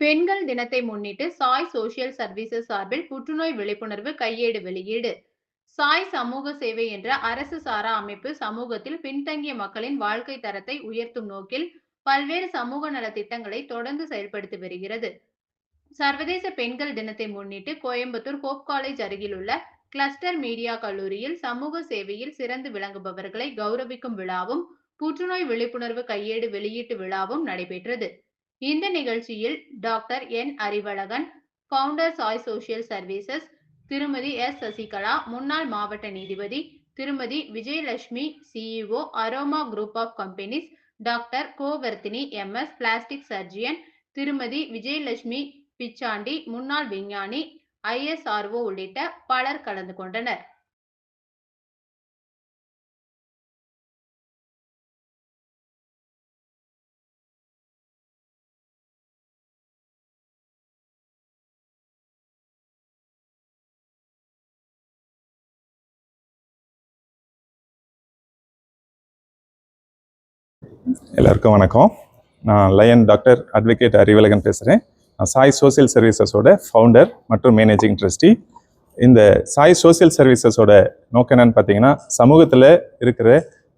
பெண்கள் தினத்தை முன்னிட்டு சாய் சோசியல் சர்வீசஸ் சார்பில் புற்றுநோய் விழிப்புணர்வு கையேடு வெளியீடு. சாய் சமூக சேவை என்ற அரசு சாரா அமைப்பு சமூகத்தில் பின்தங்கிய மக்களின் வாழ்க்கை தரத்தை உயர்த்தும் நோக்கில் பல்வேறு சமூக நல திட்டங்களை தொடர்ந்து செயல்படுத்தி வருகிறது. சர்வதேச பெண்கள் தினத்தை முன்னிட்டு கோயம்புத்தூர் ஹோப் காலேஜ் அருகில் உள்ள கிளஸ்டர் மீடியா கல்லூரியில் சமூக சேவையில் சிறந்து விளங்குபவர்களை கௌரவிக்கும் விழாவும் புற்றுநோய் விழிப்புணர்வு கையேடு வெளியீட்டு விழாவும் நடைபெற்றது. இந்த நிகழ்ச்சியில் doctor N Arivazhagan, founder Sai social services, திருமதி எஸ் சசிகலா, முன்னாள் மாவட்ட நீதிபதி திருமதி Vijayalakshmi, CEO Aroma group of companies, doctor Govarthini MS, plastic surgeon திருமதி விஜயலட்சுமி பிச்சாண்டி, முன்னாள் விஞ்ஞானி, ISRO உள்ளிட்ட பலர் கலந்து கொண்டனர். எல்லாருக்கும் வணக்கம். நான் லயன் டாக்டர் அட்வொகேட் அறிவழகன் பேசுகிறேன். நான் சாய் சோசியல் சர்வீசஸோட ஃபவுண்டர் மற்றும் மேனேஜிங் ட்ரஸ்டி. இந்த சாய் சோசியல் சர்வீசஸோட நோக்கம் என்னன்னு பார்த்தீங்கன்னா, சமூகத்தில் இருக்கிற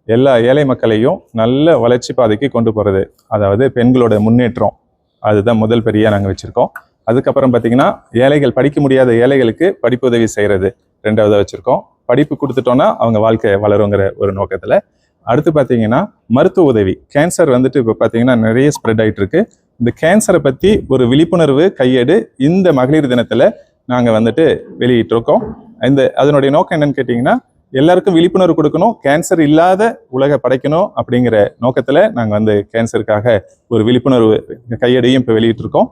எல்லா ஏழை மக்களையும் நல்ல வளர்ச்சி பாதைக்கு கொண்டு போகிறது. அதாவது பெண்களோட முன்னேற்றம், அதுதான் முதல் பெரியாக நாங்கள் வச்சுருக்கோம். அதுக்கப்புறம் பார்த்தீங்கன்னா, ஏழைகள் படிக்க முடியாத ஏழைகளுக்கு படிப்பு உதவி செய்கிறது ரெண்டாவதாக வச்சுருக்கோம். படிப்பு கொடுத்துட்டோன்னா அவங்க வாழ்க்கை வளருங்கிற ஒரு நோக்கத்தில். அடுத்து பார்த்தீங்கன்னா, மருத்துவ உதவி. கேன்சர் இப்போ பார்த்தீங்கன்னா நிறைய ஸ்ப்ரெட் ஆகிட்டு இருக்கு. இந்த கேன்சரை பற்றி ஒரு விழிப்புணர்வு கையேடு இந்த மகளிர் தினத்தில் நாங்கள் வெளியிட்டிருக்கோம். அதனுடைய நோக்கம் என்னன்னு கேட்டிங்கன்னா, எல்லாருக்கும் விழிப்புணர்வு கொடுக்கணும், கேன்சர் இல்லாத உலக படைக்கணும் அப்படிங்கிற நோக்கத்தில் நாங்கள் கேன்சருக்காக ஒரு விழிப்புணர்வு கையேடையும் இப்போ வெளியிட்டிருக்கோம்.